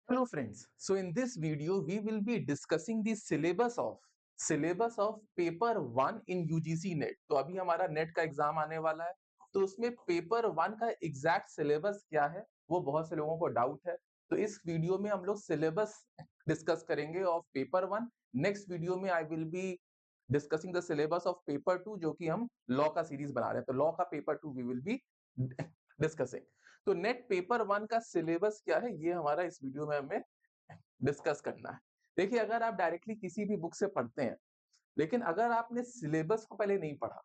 Hello friends. So in this video we will be discussing the syllabus of paper 1 in UGC net. तो अभी हमारा net का exam आने वाला है, तो उसमें पेपर 1 का एग्जैक्ट सिलेबस क्या है वो बहुत से लोगों को डाउट है। तो इस वीडियो में हम लोग सिलेबस डिस्कस करेंगे ऑफ पेपर 1। नेक्स्ट वीडियो में I will be discussing the syllabus of paper 2 जो कि हम लॉ का सीरीज बना रहे हैं। तो लॉ का paper 2 we will be discussing. तो नेट पेपर 1 का सिलेबस क्या है ये हमारा इस वीडियो में हमें डिस्कस करना है। देखिए, अगर आप डायरेक्टली किसी भी बुक से पढ़ते हैं, लेकिन अगर आपने सिलेबस को पहले नहीं पढ़ा,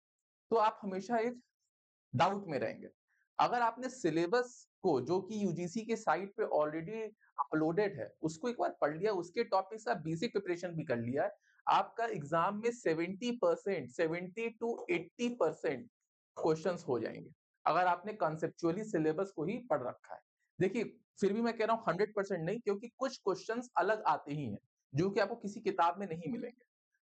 तो आप हमेशा एक डाउट में रहेंगे। अगर आपने सिलेबस को, जो कि यूजीसी के साइट पे ऑलरेडी अपलोडेड है, उसको एक बार पढ़ लिया, उसके टॉपिक से आप बेसिक प्रिपरेशन भी कर लिया है, आपका एग्जाम में 70% 70 टू 80% क्वेश्चंस हो जाएंगे, अगर आपने कॉन्सेप्चुअली सिलेबस को ही पढ़ रखा है। देखिए, फिर भी मैं कह रहा हूँ 100% नहीं, क्योंकि कुछ क्वेश्चंस अलग आते ही हैं, जो कि आपको किसी किताब में नहीं मिलेंगे।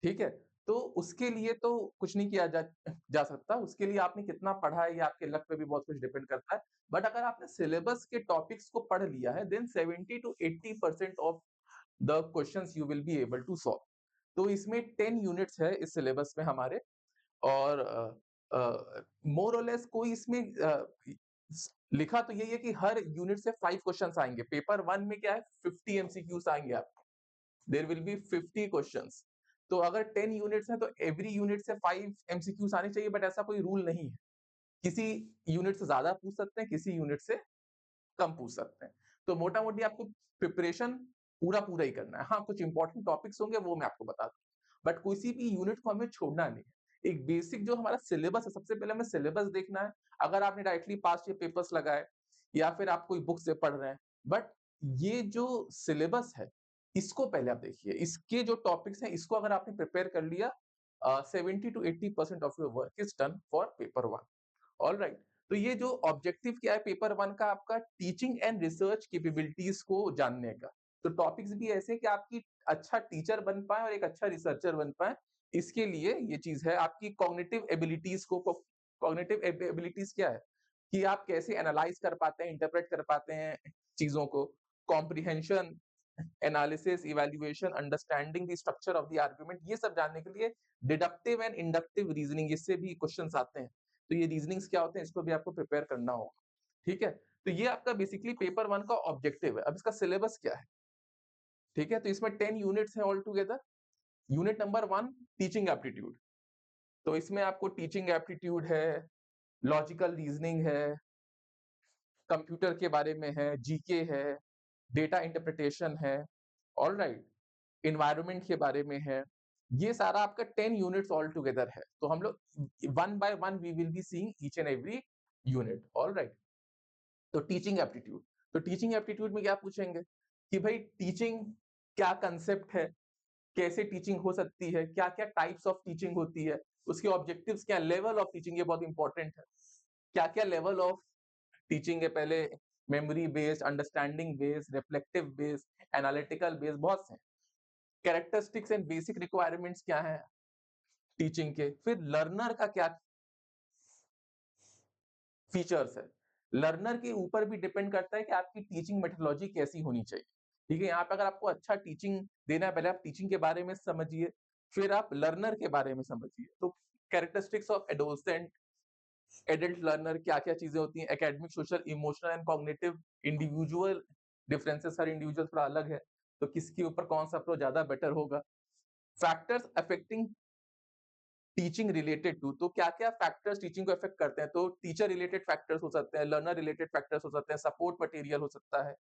ठीक है? तो उसके लिए तो कुछ नहीं किया जा सकता, उसके लिए आपने कितना पढ़ा है, ये आपके लक पे भी बहुत कुछ डिपेंड करता है। बट अगर आपने सिलेबस के टॉपिक्स को पढ़ लिया है, then 70 to 80% of the questions you will be able to solve. तो इसमें 10 यूनिट्स है इस सिलेबस में हमारे, और मोर और लेस कोई इसमें लिखा तो यही है कि हर यूनिट से 5 क्वेश्चंस आएंगे। पेपर 1 में क्या है, 50 एमसीक्यूज आएंगे आपके, देयर विल बी 50 क्वेश्चंस। तो अगर 10 यूनिट्स हैं तो एवरी यूनिट से 5 एमसीक्यूज आने चाहिए, बट ऐसा कोई रूल नहीं है। किसी यूनिट से ज्यादा पूछ सकते हैं, किसी यूनिट से कम पूछ सकते हैं। तो मोटा मोटी आपको प्रिपरेशन पूरा पूरा ही करना है। हाँ, कुछ इंपॉर्टेंट टॉपिक्स होंगे वो मैं आपको बता दूं, बट किसी भी यूनिट को हमें छोड़ना नहीं है। एक बेसिक जो हमारा सिलेबस है, सबसे पहले हमें सिलेबस देखना है। अगर आपने डायरेक्टली पास्ट ईयर पेपर्स लगाए या फिर आप कोई बुक से पढ़ रहे हैं, बट ये जो सिलेबस है इसको पहले आप देखिए, इसके जो टॉपिक्स हैं इसको अगर आपने प्रिपेयर कर लिया, 70 to 80% of your work is done for paper 1। All right. तो ये जो ऑब्जेक्टिव क्या है पेपर 1 का, आपका टीचिंग एंड रिसर्च कैपेबिलिटीज को जानने का। तो टॉपिक्स भी ऐसे हैं कि आपकी अच्छा टीचर बन पाए और एक अच्छा रिसर्चर बन पाए। इसके लिए ये चीज है आपकी कॉग्निटिव एबिलिटीज को। कॉग्निटिव एबिलिटीज क्या है कि आप कैसे एनालाइज कर पाते हैं, इंटरप्रेट कर पाते हैं चीजों को। Comprehension, analysis, evaluation, understanding the structure of the argument, ये सब जानने के लिए डिडक्टिव एंड इंडक्टिव रीजनिंग, इससे भी क्वेश्चंस आते हैं। तो ये रीजनिंग्स क्या होते हैं, इसको भी आपको प्रिपेयर करना होगा। ठीक है? तो ये आपका बेसिकली पेपर 1 का ऑब्जेक्टिव है। अब इसका सिलेबस क्या है? ठीक है? तो इसमें 10 यूनिट्स हैं all together. Unit number 1 teaching aptitude. तो इसमें आपको टीचिंग एप्टीट्यूड है, लॉजिकल रीजनिंग है, कंप्यूटर के बारे में है, जीके है, डेटा इंटरप्रिटेशन है, ऑल राइट, एनवायरनमेंट के बारे में है। ये सारा आपका 10 यूनिट्स ऑल टुगेदर है। तो हम लोग one by one we will be seeing each and every unit. All right. तो टीचिंग एप्टीट्यूड, तो टीचिंग एप्टीट्यूड में क्या पूछेंगे कि भाई टीचिंग क्या कंसेप्ट है, कैसे टीचिंग हो सकती है, क्या क्या टाइप्स ऑफ टीचिंग होती है, उसके ऑब्जेक्टिव्स क्या, लेवल ऑफ टीचिंग, ये बहुत इंपॉर्टेंट है। क्या क्या लेवल ऑफ टीचिंग है, पहले memory based, understanding based, reflective based, analytical based, बहुत से कैरेक्टरिस्टिक्स एंड बेसिक रिक्वायरमेंट्स क्या है टीचिंग के। फिर लर्नर का क्या फीचर्स है। लर्नर के ऊपर भी डिपेंड करता है कि आपकी टीचिंग मेथोडोलॉजी कैसी होनी चाहिए। ठीक है? यहाँ पे अगर आपको अच्छा टीचिंग देना है, पहले आप टीचिंग के बारे में समझिए, फिर आप लर्नर के बारे में समझिए। तो कैरेक्टरिस्टिक्स ऑफ एडोसेंट, एडल्ट लर्नर, क्या क्या चीजें होती हैं, academic, social, emotional and cognitive, individual differences, her individual थोड़ा अलग है, तो किसके ऊपर कौन सा अप्रोच ज्यादा बेटर होगा। Factors affecting teaching related to, तो क्या क्या फैक्टर्स टीचिंग को अफेक्ट करते हैं। तो टीचर रिलेटेड फैक्टर्स हो सकते हैं, लर्नर रिलेटेड फैक्टर्स हो सकते हैं, सपोर्ट मटेरियल हो सकता है,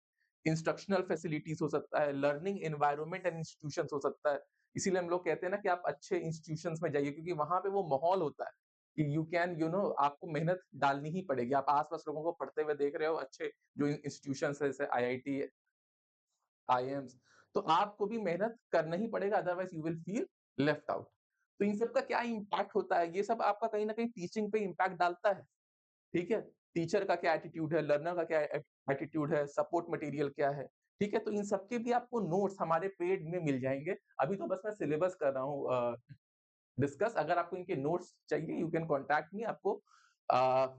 इंस्ट्रक्शनल फैसिलिटीज हो सकता है, लर्निंग एनवायरनमेंट एंड इंस्टीट्यूशंस हो सकता है। इसीलिए हम लोग कहते हैं ना कि आप अच्छे इंस्टीट्यूशंस में जाइए, क्योंकि वहां पे वो माहौल होता है कि यू कैन आपको मेहनत डालनी ही पड़ेगी। आप आसपास लोगों को पढ़ते हुए देख रहे हो, अच्छे जो इंस्टीट्यूशंस है जैसे आईआईटी, आईएम्स, तो आपको भी मेहनत करना ही पड़ेगा, otherwise you will feel left out. तो इन सब का क्या इम्पैक्ट होता है, ये सब आपका कहीं ना कहीं टीचिंग पे इम्पैक्ट डालता है। ठीक है? टीचर का क्या एटीट्यूड है, लर्नर का क्या एटीट्यूड है, सपोर्ट मटेरियल क्या है। ठीक है? तो इन सबके भी आपको नोट्स हमारे पेड में मिल जाएंगे। अभी तो बस मैं सिलेबस कर रहा हूँ डिस्कस। अगर आपको इनके नोट्स चाहिए, यू कैन कॉन्टैक्ट मी, आपको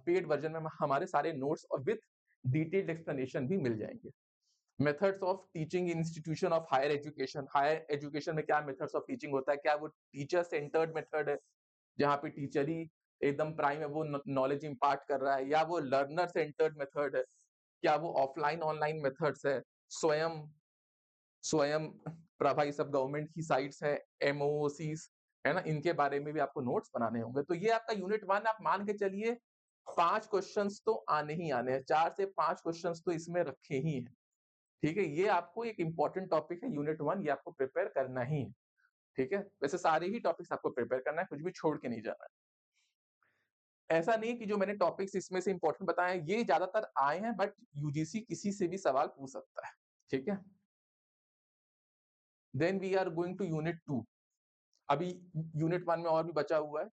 पेड वर्जन में हमारे सारे नोट्स और विथ डिटेल्ड एक्सप्लेनेशन भी मिल जाएंगे। Methods of teaching institution of higher education, higher education में क्या मेथड्स ऑफ टीचिंग होता है, क्या वो टीचर सेंटर्ड मेथड है जहाँ पे टीचर ही एकदम प्राइम है, वो नॉलेज इम्पार्ट कर रहा है, या वो लर्नर सेंटर्ड मेथड है, क्या वो ऑफलाइन ऑनलाइन मेथड्स है, स्वयं स्वयं प्रभा, ये सब गवर्नमेंट की साइट्स है, एमओसीस है ना, इनके बारे में भी आपको नोट्स बनाने होंगे। तो ये आपका यूनिट 1, आप मान के चलिए 5 क्वेश्चंस तो आने ही आने हैं, 4 से 5 क्वेश्चंस तो इसमें रखे ही हैं। ठीक है, ये आपको एक इंपॉर्टेंट टॉपिक है यूनिट 1, ये आपको प्रिपेयर करना ही है। ठीक है, वैसे सारे ही टॉपिक्स आपको प्रिपेयर करना है, कुछ भी छोड़ के नहीं जाना है। ऐसा नहीं कि जो मैंने टॉपिक्स इसमें से इंपॉर्टेंट बताए हैं ये ज्यादातर आए हैं, बट यूजीसी किसी से भी सवाल पूछ सकता है। ठीक है, then we are going to unit 2। अभी यूनिट 1 में और भी बचा हुआ है,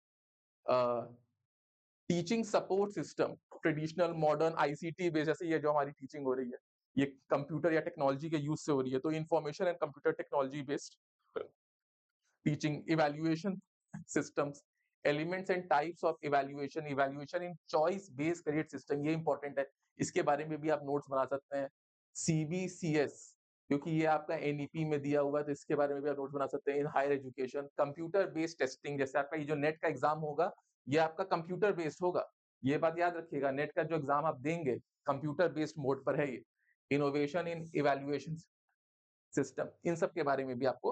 teaching support system, traditional modern ICT based, जैसे ये जो हमारी टीचिंग हो रही है ये कंप्यूटर या टेक्नोलॉजी के यूज से हो रही है, तो information and computer technology based teaching, evaluation systems, elements and types of evaluation, evaluation in choice based credit system, ये इंपॉर्टेंट है, इसके बारे में भी आप नोट्स बना सकते हैं। सीबीसीएस, क्योंकि ये आपका एनईपी में दिया हुआ है, तो इसके बारे में भी आप नोट्स बना सकते हैं। In higher education, computer based testing, जैसे आपका ये जो नेट का एग्जाम होगा ये आपका कंप्यूटर बेस्ड होगा, ये बात याद रखिएगा, नेट का जो एग्जाम आप देंगे कंप्यूटर बेस्ड मोड पर है ये। इनोवेशन इन इवैल्यूएशन सिस्टम, इन सब के बारे में भी आपको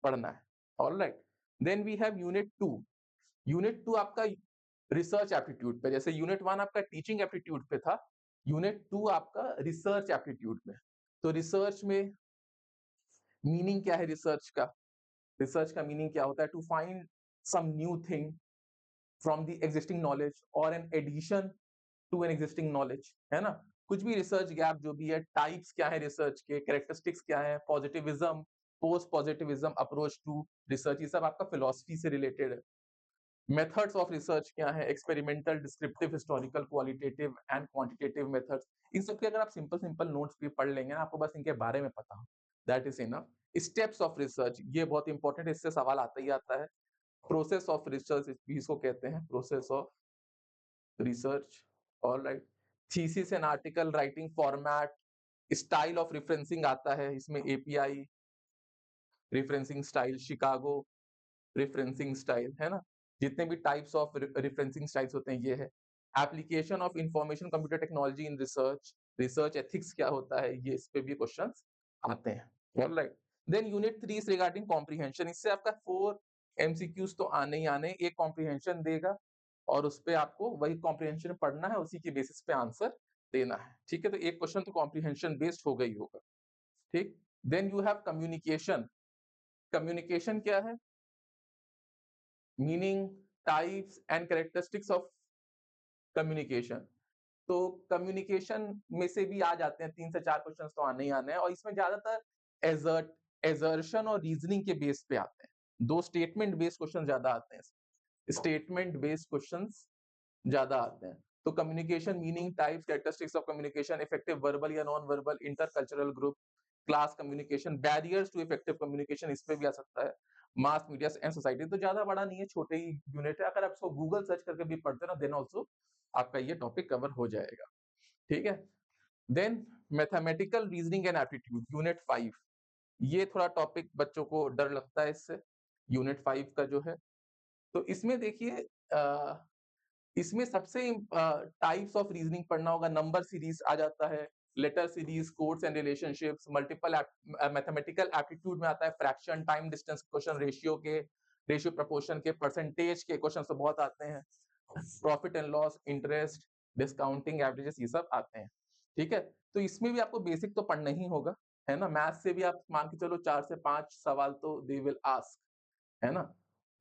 पढ़ना है। Alright, then we have unit 2। Unit 2 आपका रिसर्च एप्टीट्यूड पे, जैसे यूनिट 1 आपका टीचिंग एप्टीट्यूड पे था, यूनिट 2 आपका रिसर्च एप्टीट्यूड में। तो रिसर्च में मीनिंग क्या है रिसर्च का? रिसर्च का मीनिंग क्या होता है? To find some new thing from the existing knowledge और an addition to an existing knowledge, है ना? कुछ भी रिसर्च गैप जो भी है, टाइप्स क्या है रिसर्च के, कैरेक्टरिस्टिक्स क्या है, positivism, post positivism approach to research, ये सब आपका फिलोसफी से रिलेटेड है। मेथड्स ऑफ रिसर्च क्या है? Experimental, descriptive, historical, qualitative and quantitative methods. इन सब के अगर आप सिंपल सिंपल नोट्स भी पढ़ लेंगे ना, आपको बस इनके बारे में पता हो, that is enough. Steps of research, ये बहुत इंपॉर्टेंट है, इससे सवाल आता ही आता है। प्रोसेस ऑफ रिसर्च भी इसको कहते हैं, process of research. Alright, thesis and article writing format, style of referencing आता है इसमें, API referencing style, Chicago referencing style, है ना? जितने भी टाइप्स ऑफ रिफरेंसिंग स्टाइल्स होते हैं ये है। Application of information computer technology in research, research ethics क्या होता है, ये इस पे भी क्वेश्चंस आते हैं। Alright, then unit 3 is regarding comprehension, इससे आपका 4 एमसीक्यूज तो आने ही आने, एक कॉम्प्रिहेंशन देगा और उस पे आपको वही कॉम्प्रिहेंशन पढ़ना है, उसी के बेसिस पे आंसर देना है। ठीक है, तो एक क्वेश्चन तो कॉम्प्रिहेंशन बेस्ड होगा ही होगा। ठीक, then you have communication. Communication क्या है? Meaning, types and characteristics of communication. तो कम्युनिकेशन में से भी आ जाते हैं, 3 से 4 क्वेश्चंस तो आने ही आने हैं, और इसमें ज्यादातर एजर्ट एजर्शन और रीजनिंग के बेस पे आते हैं। 2 स्टेटमेंट बेस्ड क्वेश्चन ज्यादा आते हैं, स्टेटमेंट बेस्ड क्वेश्चंस ज्यादा आते हैं। तो communication, meaning, types, characteristics of communication, effective verbal या non verbal, intercultural group, class communication, barriers to effective communication, इस पे भी आ सकता है। मास मीडिया एंड सोसाइटी, तो ज्यादा बड़ा नहीं है, छोटे ही यूनिट है, अगर आप इसको गूगल सर्च करके भी पढ़ते हो ना, देन ऑल्सो आपका ये टॉपिक कवर हो जाएगा। ठीक है, then mathematical reasoning and aptitude, unit 5। ये थोड़ा टॉपिक बच्चों को डर लगता है इससे, यूनिट 5 का जो है। तो इसमें देखिए, इसमें सबसे टाइप्स ऑफ रीजनिंग पढ़ना होगा, नंबर सीरीज आ जाता है, letter series, codes and relationships, multiple mathematical aptitude में आता है, fraction, time distance question, ratio के, रेशियो प्रपोर्शन के, परसेंटेज के क्वेश्चन तो बहुत आते हैं, profit and loss, interest, discounting, averages, ये सब आते हैं। ठीक है, तो इसमें भी आपको बेसिक तो पढ़ना ही होगा, है ना? मैथ से भी आप मान के चलो 4 से 5 सवाल तो दे विल आस्क, है ना?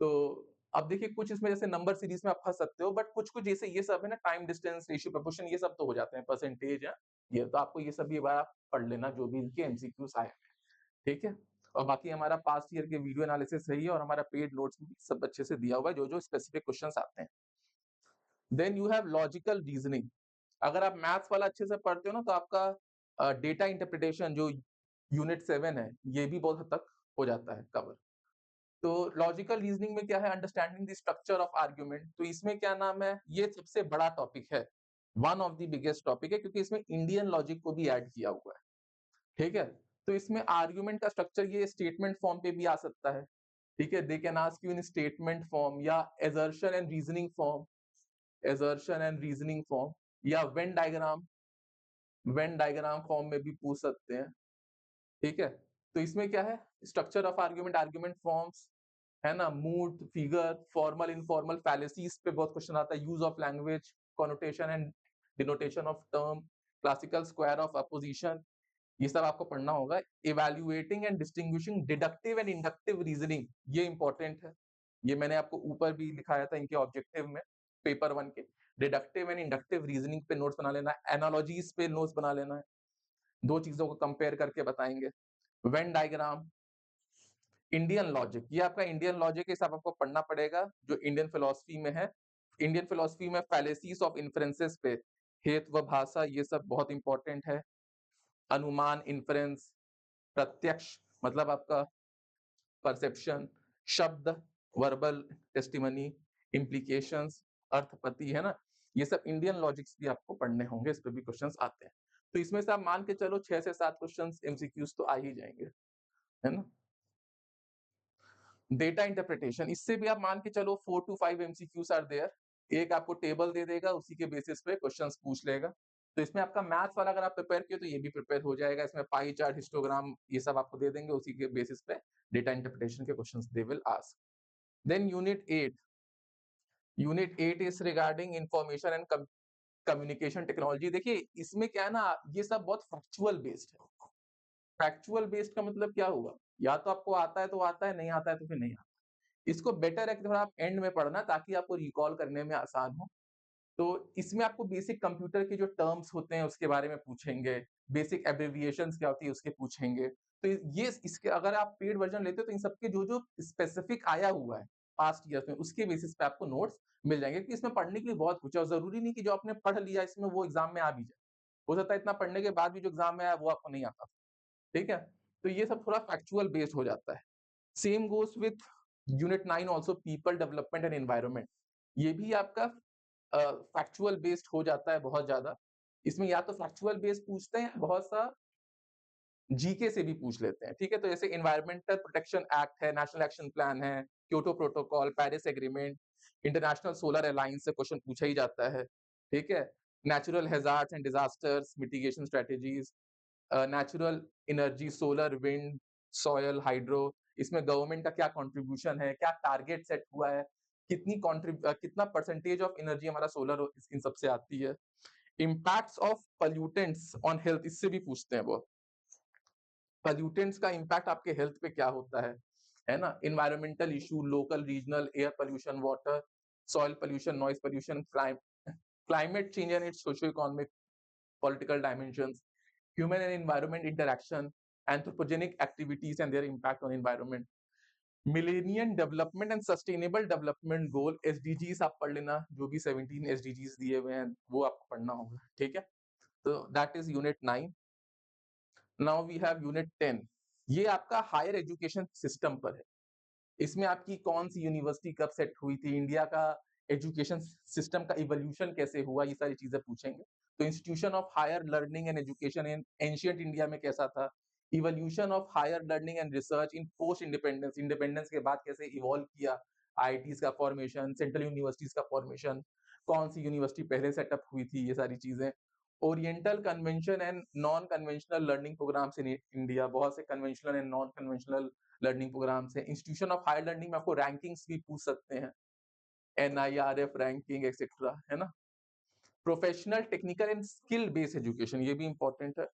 तो अब देखिए, कुछ इसमें जैसे नंबर सीरीज में आप फंस सकते हो, बट कुछ कुछ जैसे ये सब है ना, टाइम डिस्टेंस, रेशियो प्रपोर्शन, ये सब तो हो जाते हैं, परसेंटेज है ये, तो आपको ये सब भी एक बार आप पढ़ लेना, जो भी इनके एमसीक्यूज आए हैं। ठीक है, और बाकी हमारा पास्ट ईयर के वीडियो एनालिसिस है और हमारा पेड नोट्स भी सब अच्छे से दिया हुआ है, जो जो स्पेसिफिक क्वेश्चंस आते हैं। Then you have logical reasoning. अगर आप मैथ्स वाला अच्छे से पढ़ते हो ना, तो आपका डेटा इंटरप्रिटेशन जो यूनिट 7 है, ये भी बहुत हद तक हो जाता है कवर। तो लॉजिकल रीजनिंग में क्या है? Understanding the structure of argument. तो इसमें क्या नाम है, ये सबसे बड़ा टॉपिक है, one of the biggest topic है, क्योंकि इसमें इंडियन लॉजिक को भी ऐड किया हुआ है। ठीक है? तो इसमें आर्गुमेंट का स्ट्रक्चर ये स्टेटमेंट फॉर्म पे भी आ सकता है, ठीक है? They can ask you in statement form या assertion and reasoning form, assertion and reasoning form या वेन डायग्राम फॉर्म में भी पूछ सकते हैं, ठीक है? तो इसमें क्या है, structure of argument, argument forms, है ना? मूड, फिगर, फॉर्मल, इनफॉर्मल, फैलेसीज पे बहुत क्वेश्चन आता है, use of language, connotation and denotation of term, classical square of opposition, ये सब आपको पढ़ना होगा। Evaluating and distinguishing deductive and inductive reasoning, ये इंपॉर्टेंट है। ये मैंने आपको ऊपर भी लिखाया था इनके ऑब्जेक्टिव में, पेपर 1 के। डिडक्टिव एंड इंडक्टिव रीजनिंग पे नोट्स बना लेना है, एनालॉजीज पे नोट्स बना लेना है। 2 चीज़ों को कंपेयर करके बताएँगे। वेन डायग्राम, इंडियन लॉजिक, ये आपका इंडियन लॉजिक, ये सब आपको पढ़ना पड़ेगा जो इंडियन फिलॉसफी में है। इंडियन फिलॉसफी में फैलेसीज ऑफ इन्फरेंसेस पे हेतु व भाषा, ये सब बहुत इंपॉर्टेंट है। अनुमान, इन्फरेंस, प्रत्यक्ष मतलब आपका परसेप्शन, शब्द, वर्बल टेस्टिमनी, इम्प्लीकेशंस, अर्थपति, है ना? ये सब इंडियन लॉजिक्स भी आपको पढ़ने होंगे, इस पे भी क्वेश्चंस आते हैं। तो इसमें से आप मान के चलो 6 से 7 क्वेश्चंस एमसीक्यूज तो आ ही जाएंगे, है ना? डेटा इंटरप्रिटेशन, इससे भी आप मान के चलो 4 टू 5 एमसीक्यूज आर देयर। एक आपको टेबल दे देगा, उसी के बेसिस पे क्वेश्चंस पूछ लेगा। तो इसमें आपका मैथ्स वाला अगर आप प्रिपेयर किए तो ये भी प्रिपेयर हो जाएगा। इसमें पाई चार्ट, हिस्टोग्राम, ये सब आपको दे देंगे, उसी के बेसिस पे डेटा इंटरप्रिटेशन के questions they will ask. Then unit 8 is regarding information and communication technology. देखिए इसमें क्या है ना, ये सब बहुत फैक्चुअल बेस्ड है। फैक्चुअल बेस्ड का मतलब क्या हुआ, या तो आपको आता है तो आता है, नहीं आता है तो फिर नहीं आता। इसको बेटर है कि थोड़ा आप एंड में पढ़ना, ताकि आपको रिकॉल करने में आसान हो। तो इसमें आपको बेसिक कंप्यूटर के जो टर्म्स होते हैं उसके बारे में पूछेंगे, बेसिक एब्रिविएशंस क्या होती है उसके पूछेंगे। तो ये इसके अगर आप पेड वर्जन लेते हो तो इन सबके जो स्पेसिफिक आया हुआ है पास्ट ईयर्स में, उसके बेसिस पे आपको नोट्स मिल जाएंगे, क्योंकि इसमें पढ़ने के लिए बहुत कुछ है और जरूरी नहीं कि जो आपने पढ़ लिया इसमें वो एग्जाम में आ भी जाए। हो सकता है इतना पढ़ने के बाद भी जो एग्जाम में आया वो आपको नहीं आता, ठीक है? तो ये सब थोड़ा फैक्चुअल बेस्ड हो जाता है। Same goes with unit 9 also, people development and environment. ये भी आपका फैक्चुअल बेस्ड हो जाता है बहुत ज्यादा। इसमें या तो फैक्चुअल बेस्ड पूछते हैं, बहुत सा जीके से भी पूछ लेते हैं, ठीक है? तो जैसे एनवायरमेंटल प्रोटेक्शन एक्ट है, नेशनल एक्शन प्लान है, Kyoto protocol, Paris agreement, international solar alliance से क्वेश्चन पूछा ही जाता है, ठीक है? Natural hazards and disasters mitigation strategies, natural energy, solar, wind, soil, hydro, इसमें गवर्नमेंट का क्या कंट्रीब्यूशन है, क्या टारगेट सेट हुआ है, कितना परसेंटेज ऑफ एनर्जी हमारा सोलर इन सबसे आती है। Impacts of pollutants on health, इससे भी पूछते हैं वो, पॉल्यूटेंट्स का इम्पैक्ट आपके हेल्थ पे क्या होता है ना? Environmental issue, local, regional, air pollution, water, soil pollution, noise pollution, climate change and it's socio economic political dimensions, human and environment interaction, anthropogenic activities and their impact on environment, millennium development and sustainable development goal, SDGs आप पढ़ लेना, जो भी 17 SDGs दिए हुए हैं वो आपको पढ़ना होगा, ठीक है? तो that is unit 9। Now we have unit 10। ये आपका हायर एजुकेशन सिस्टम पर है। इसमें आपकी कौन सी यूनिवर्सिटी कब सेट हुई थी, इंडिया का एजुकेशन सिस्टम का इवोल्यूशन कैसे हुआ, ये सारी चीजें पूछेंगे। तो institution of higher learning and education in ancient India में कैसा था, evolution of higher learning and research in post independence, independence के बाद कैसे इवॉल्व किया, आईआईटीज का फॉर्मेशन, सेंट्रल यूनिवर्सिटीज का फॉर्मेशन, कौन सी यूनिवर्सिटी पहले सेटअप हुई थी, ये सारी चीजें। Oriental convention and non conventional learning programmes in India, बहुत से conventional and non conventional learning programmes है। इंस्टीट्यूशन ऑफ हायर लर्निंग में आपको रैंकिंग्स भी पूछ सकते हैं, एनआईआरएफ रैंकिंग एक्सेट्रा, है ना? Professional, technical and skill based education, ये भी इंपॉर्टेंट है।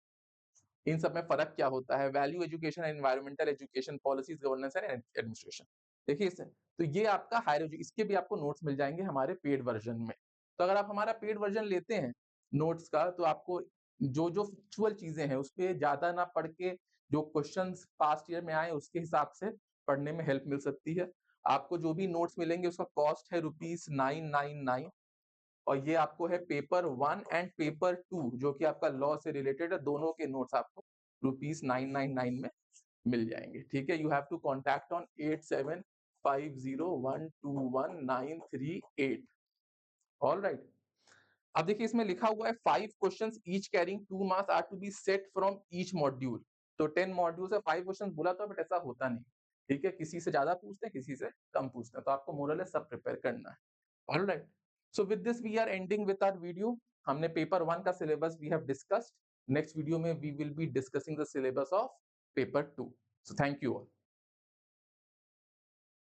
इन सब में फर्क क्या होता है, value education, environmental education, policies, governance and administration. देखिए इसे, तो ये आपका हायर इसके भी आपको नोट्स मिल जाएंगे हमारे पेड वर्जन में। तो अगर आप हमारा पेड वर्जन लेते हैं नोट्स का, तो आपको जो जो फैक्चुअल चीजें हैं उस पर ज्यादा ना पढ़ के, जो क्वेश्चंस पास्ट ईयर में आए उसके हिसाब से पढ़ने में हेल्प मिल सकती है। आपको जो भी नोट्स मिलेंगे उसका कॉस्ट है ₹999, और ये आपको है पेपर 1 एंड पेपर 2, जो कि आपका लॉ से रिलेटेड है। दोनों के नोट्स आपको ₹999 में मिल जाएंगे, ठीक है? You have to contact on 8750121938। All right. अब देखिए इसमें लिखा हुआ है 5 questions each carrying 2 marks are to be set from each module. तो 10 मॉड्यूल्स है, 5 क्वेश्चन बोला था, बट ऐसा होता नहीं, ठीक है? किसी से ज़्यादा पूछते हैं, किसी से कम पूछते हैं, तो आपको मोर और लेस सब प्रिपेयर करना है। Alright, so with this we are ending with our video. हमने पेपर 1 का syllabus we have discussed. Next video में we will be discussing the syllabus of paper 2। So thank you all.